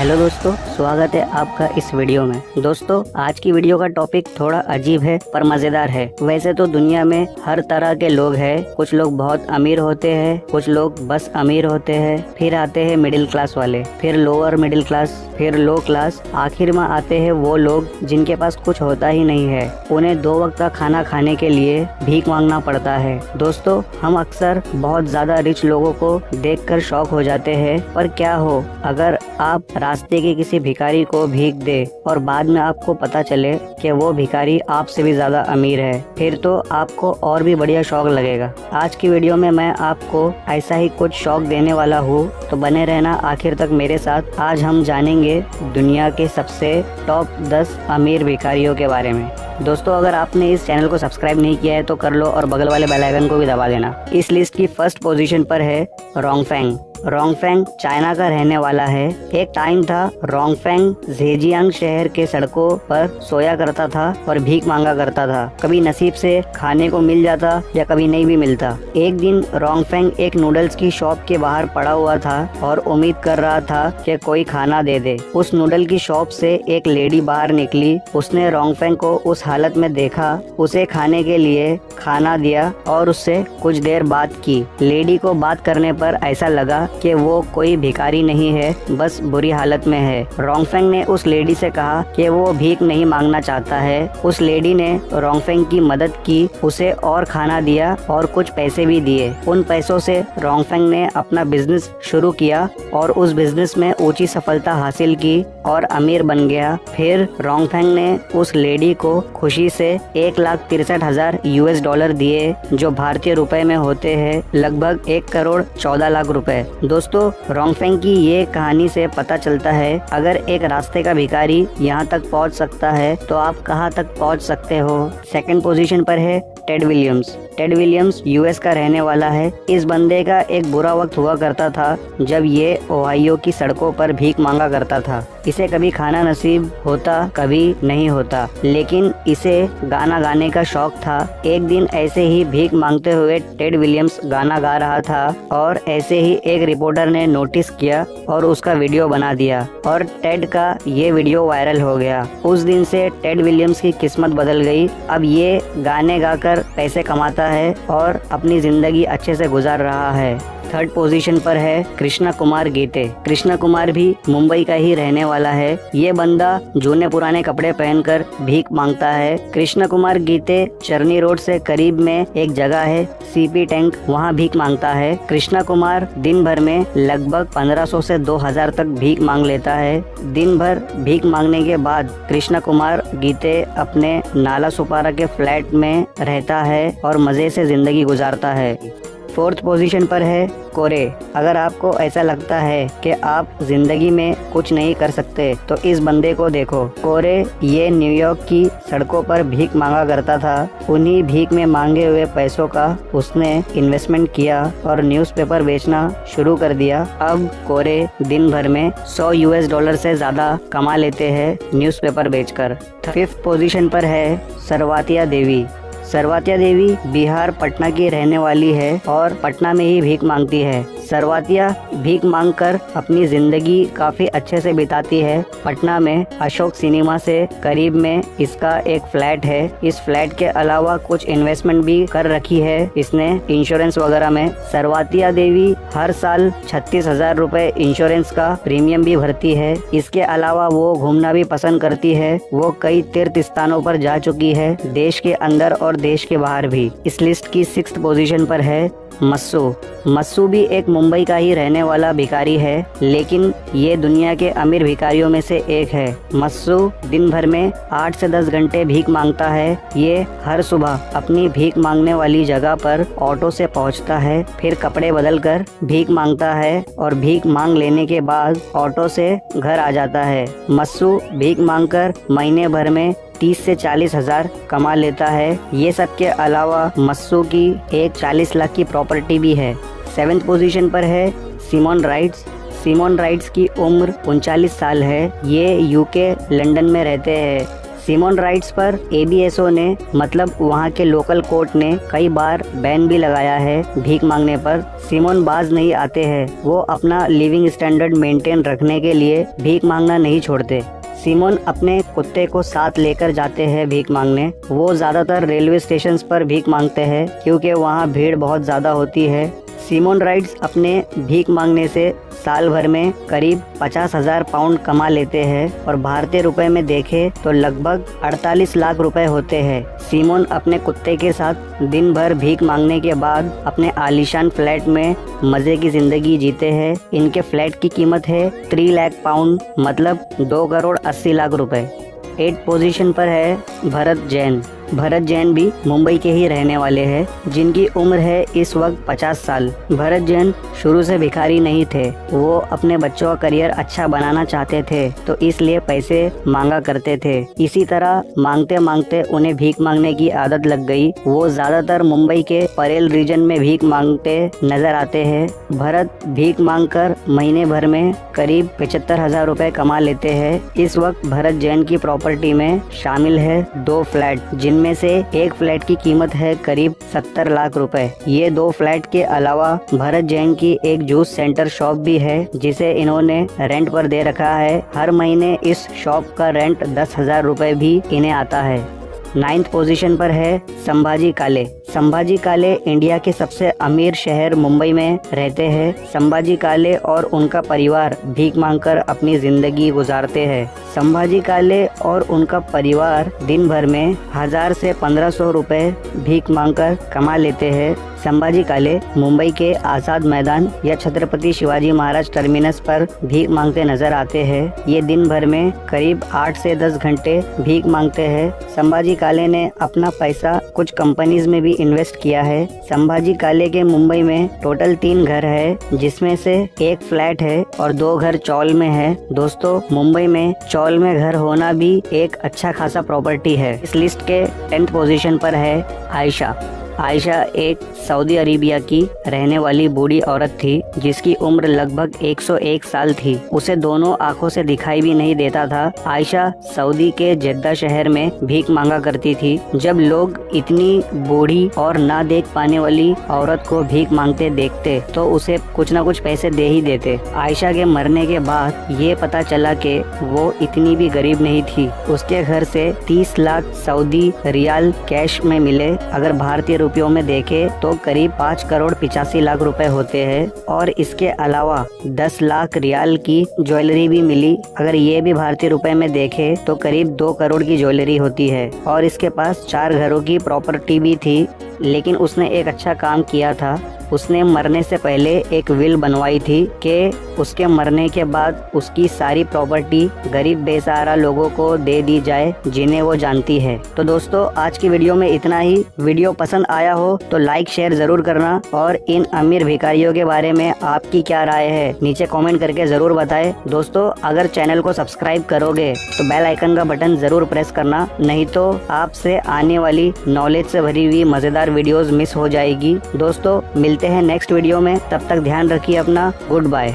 Hello दोस्तों, स्वागत है आपका इस वीडियो में। दोस्तों, आज की वीडियो का टॉपिक थोड़ा अजीब है पर मजेदार है। वैसे तो दुनिया में हर तरह के लोग हैं। कुछ लोग बहुत अमीर होते हैं, कुछ लोग बस अमीर होते हैं, फिर आते हैं मिडिल क्लास वाले, फिर लोअर मिडिल क्लास, फिर लो क्लास, आखिर में आते हैं वो लोग जिनके पास कुछ होता ही नहीं है। उन्हें 2 वक्त का खाना खाने के लिए भीख मांगना पड़ता है। दोस्तों, हम अक्सर बहुत ज्यादा रिच लोगों को देखकर शॉक हो जाते हैं, पर क्या हो अगर आप रास्ते के किसी भिखारी को भीख दे और बाद में आपको पता चले कि वो भिखारी आपसे भी ज्यादा अमीर है, फिर तो आपको और भी बढ़िया शौक लगेगा। आज की वीडियो में मैं आपको ऐसा ही कुछ शौक देने वाला हूँ, तो बने रहना आखिर तक मेरे साथ। आज हम जानेंगे दुनिया के सबसे टॉप 10 अमीर भिखारियों के बारे में। दोस्तों, अगर आपने इस चैनल को सब्सक्राइब नहीं किया है तो कर लो और बगल वाले बेल आइकन को भी दबा देना। इस लिस्ट की फर्स्ट पोजीशन पर है रोंगफेंग। रोंगफेंग चाइना का रहने वाला है। एक टाइम था रोंगफेंग जेजियांग शहर के सड़कों पर सोया करता था और भीख मांगा करता था। कभी नसीब से खाने को मिल जाता या कभी नहीं भी मिलता। एक दिन रोंगफेंग एक नूडल्स की शॉप के बाहर पड़ा हुआ था और उम्मीद कर रहा था कि कोई खाना दे दे। उस नूडल की शॉप से एक लेडी बाहर निकली। उसने रोंगफेंग को उस हालत में देखा, उसे खाने के लिए खाना दिया और उससे कुछ देर बात की। लेडी को बात करने पर ऐसा लगा कि वो कोई भिखारी नहीं है, बस बुरी हालत में है। रोंगफेंग ने उस लेडी से कहा कि वो भीख नहीं मांगना चाहता है। उस लेडी ने रोंगफेंग की मदद की, उसे और खाना दिया और कुछ पैसे भी दिए। उन पैसों से रोंगफेंग ने अपना बिजनेस शुरू किया और उस बिजनेस में ऊंची सफलता हासिल की और अमीर बन गया। फिर रोंगफेंग ने उस लेडी को खुशी से 1,63,000 US डॉलर दिए, जो भारतीय रुपए में होते हैं लगभग 1,14,00,000 रुपए। दोस्तों, रोंगफेंग की ये कहानी से पता चलता है अगर एक रास्ते का भिखारी यहाँ तक पहुँच सकता है तो आप कहाँ तक पहुँच सकते हो। सेकंड पोजीशन पर है Ted Williams. Ted Williams US का रहने वाला है। इस बंदे का एक बुरा वक्त हुआ करता था जब ये ओहायो की सड़कों पर भीख मांगा करता था। इसे कभी खाना नसीब होता, कभी नहीं होता, लेकिन इसे गाना गाने का शौक था। एक दिन ऐसे ही भीख मांगते हुए टेड विलियम्स गाना गा रहा था और ऐसे ही एक रिपोर्टर ने नोटिस किया और उसका वीडियो बना दिया और टेड का ये वीडियो वायरल हो गया। उस दिन से टेड विलियम्स की किस्मत बदल गई। अब ये गाने गाकर पैसे कमाता है और अपनी जिंदगी अच्छे से गुजार रहा है। थर्ड पोजीशन पर है कृष्णा कुमार गीते। कृष्णा कुमार भी मुंबई का ही रहने वाला है। ये बंदा जूने पुराने कपड़े पहनकर भीख मांगता है। कृष्णा कुमार गीते चरनी रोड से करीब में एक जगह है CP टैंक, वहाँ भीख मांगता है। कृष्णा कुमार दिन भर में लगभग 1500 से 2000 तक भीख मांग लेता है। दिन भर भीख मांगने के बाद कृष्णा कुमार गीते अपने नाला सुपारा के फ्लैट में रहता है और मजे से जिंदगी गुजारता है। फोर्थ पोजीशन पर है कोरे। अगर आपको ऐसा लगता है कि आप जिंदगी में कुछ नहीं कर सकते तो इस बंदे को देखो। कोरे ये न्यूयॉर्क की सड़कों पर भीख मांगा करता था। उन्हीं भीख में मांगे हुए पैसों का उसने इन्वेस्टमेंट किया और न्यूज़पेपर बेचना शुरू कर दिया। अब कोरे दिन भर में 100 US डॉलर से ज्यादा कमा लेते हैं न्यूज़पेपर बेचकर। फिफ्थ पोजीशन पर है सरवातिया देवी। सरवातिया देवी बिहार पटना की रहने वाली है और पटना में ही भीख मांगती है। सरवातिया भीख मांगकर अपनी जिंदगी काफी अच्छे से बिताती है। पटना में अशोक सिनेमा से करीब में इसका एक फ्लैट है। इस फ्लैट के अलावा कुछ इन्वेस्टमेंट भी कर रखी है इसने इंश्योरेंस वगैरह में। सरवातिया देवी हर साल 36,000 रुपए इंश्योरेंस का प्रीमियम भी भरती है। इसके अलावा वो घूमना भी पसंद करती है। वो कई तीर्थ स्थानों पर जा चुकी है, देश के अंदर और देश के बाहर भी। इस लिस्ट की 6th पोजीशन पर है मस्सू। मस्सू भी एक मुंबई का ही रहने वाला भिखारी है, लेकिन ये दुनिया के अमीर भिखारियों में से एक है। मस्सू दिन भर में 8 से 10 घंटे भीख मांगता है। ये हर सुबह अपनी भीख मांगने वाली जगह पर ऑटो से पहुंचता है, फिर कपड़े बदलकर भीख मांगता है और भीख मांग लेने के बाद ऑटो से घर आ जाता है। मस्सू भीख मांगकर महीने भर में 30 से 40 हजार कमा लेता है। ये सब के अलावा मस्सू की एक 40 लाख की प्रॉपर्टी भी है। 7th पोजीशन पर है सिमोन राइट्स। सिमोन राइट्स की उम्र 39 साल है। ये UK लंदन में रहते हैं। सिमोन राइट्स पर ABSO ने मतलब वहाँ के लोकल कोर्ट ने कई बार बैन भी लगाया है भीख मांगने पर। सिमोन बाज नहीं आते हैं, वो अपना लिविंग स्टैंडर्ड मेंटेन रखने के लिए भीख मांगना नहीं छोड़ते। सिमोन अपने कुत्ते को साथ लेकर जाते हैं भीख मांगने। वो ज़्यादातर रेलवे स्टेशन पर भीख मांगते हैं क्योंकि वहाँ भीड़ बहुत ज़्यादा होती है। सिमोन राइट्स अपने भीख मांगने से साल भर में करीब 50,000 पाउंड कमा लेते हैं और भारतीय रुपए में देखें तो लगभग 48 लाख रुपए होते हैं। सिमोन अपने कुत्ते के साथ दिन भर भीख मांगने के बाद अपने आलीशान फ्लैट में मज़े की ज़िंदगी जीते हैं। इनके फ्लैट की कीमत है 3 लाख पाउंड मतलब 2 करोड़ 80 लाख रुपए। 8 पोजीशन पर है भरत जैन। भरत जैन भी मुंबई के ही रहने वाले हैं जिनकी उम्र है इस वक्त 50 साल। भरत जैन शुरू से भिखारी नहीं थे, वो अपने बच्चों का करियर अच्छा बनाना चाहते थे तो इसलिए पैसे मांगा करते थे। इसी तरह मांगते मांगते उन्हें भीख मांगने की आदत लग गई। वो ज्यादातर मुंबई के परेल रीजन में भीख मांगते नजर आते हैं। भरत भीख मांगकर महीने भर में करीब 75,000 रुपए कमा लेते हैं। इस वक्त भरत जैन की प्रॉपर्टी में शामिल है 2 फ्लैट जिनमें से एक फ्लैट की कीमत है करीब 70 लाख रुपए। ये 2 फ्लैट के अलावा भरत जैन की एक जूस सेंटर शॉप भी है जिसे इन्होंने रेंट पर दे रखा है। हर महीने इस शॉप का रेंट 10,000 रुपए भी इन्हें आता है। 9th पोजीशन पर है संभाजी काले। संभाजी काले इंडिया के सबसे अमीर शहर मुंबई में रहते हैं। संभाजी काले और उनका परिवार भीख मांगकर अपनी जिंदगी गुजारते हैं। संभाजी काले और उनका परिवार दिन भर में 1000 से 1500 रुपए भीख मांगकर कमा लेते हैं। संभाजी काले मुंबई के आजाद मैदान या छत्रपति शिवाजी महाराज टर्मिनस पर भीख मांगते नजर आते हैं। ये दिन भर में करीब 8 से 10 घंटे भीख मांगते हैं। संभाजी काले ने अपना पैसा कुछ कंपनीज में भी इन्वेस्ट किया है। संभाजी काले के मुंबई में टोटल 3 घर है जिसमें से एक फ्लैट है और 2 घर चौल में है। दोस्तों, मुंबई में चौल में घर होना भी एक अच्छा खासा प्रॉपर्टी है। इस लिस्ट के 10th पोजीशन पर है आयशा। आयशा एक सऊदी अरेबिया की रहने वाली बूढ़ी औरत थी जिसकी उम्र लगभग 101 साल थी। उसे दोनों आंखों से दिखाई भी नहीं देता था। आयशा सऊदी के जेद्दा शहर में भीख मांगा करती थी। जब लोग इतनी बूढ़ी और ना देख पाने वाली औरत को भीख मांगते देखते तो उसे कुछ न कुछ पैसे दे ही देते। आयशा के मरने के बाद ये पता चला कि वो इतनी भी गरीब नहीं थी। उसके घर से 30 लाख सऊदी रियाल कैश में मिले। अगर भारतीय रुपयों में देखे तो करीब 5 करोड़ 85 लाख रुपए होते हैं और इसके अलावा 10 लाख रियाल की ज्वेलरी भी मिली। अगर ये भी भारतीय रुपए में देखे तो करीब 2 करोड़ की ज्वेलरी होती है और इसके पास 4 घरों की प्रॉपर्टी भी थी। लेकिन उसने एक अच्छा काम किया था। उसने मरने से पहले एक विल बनवाई थी कि उसके मरने के बाद उसकी सारी प्रॉपर्टी गरीब बेसहारा लोगों को दे दी जाए जिन्हें वो जानती है। तो दोस्तों, आज की वीडियो में इतना ही। वीडियो पसंद आया हो तो लाइक शेयर जरूर करना और इन अमीर भिखारियों के बारे में आपकी क्या राय है नीचे कमेंट करके जरूर बताएं। दोस्तों, अगर चैनल को सब्सक्राइब करोगे तो बेल आइकन का बटन जरूर प्रेस करना, नहीं तो आपसे आने वाली नॉलेज से भरी हुई मजेदार वीडियोस मिस हो जाएगी। दोस्तों, मिलते हैं नेक्स्ट वीडियो में। तब तक ध्यान रखिए अपना। Good bye.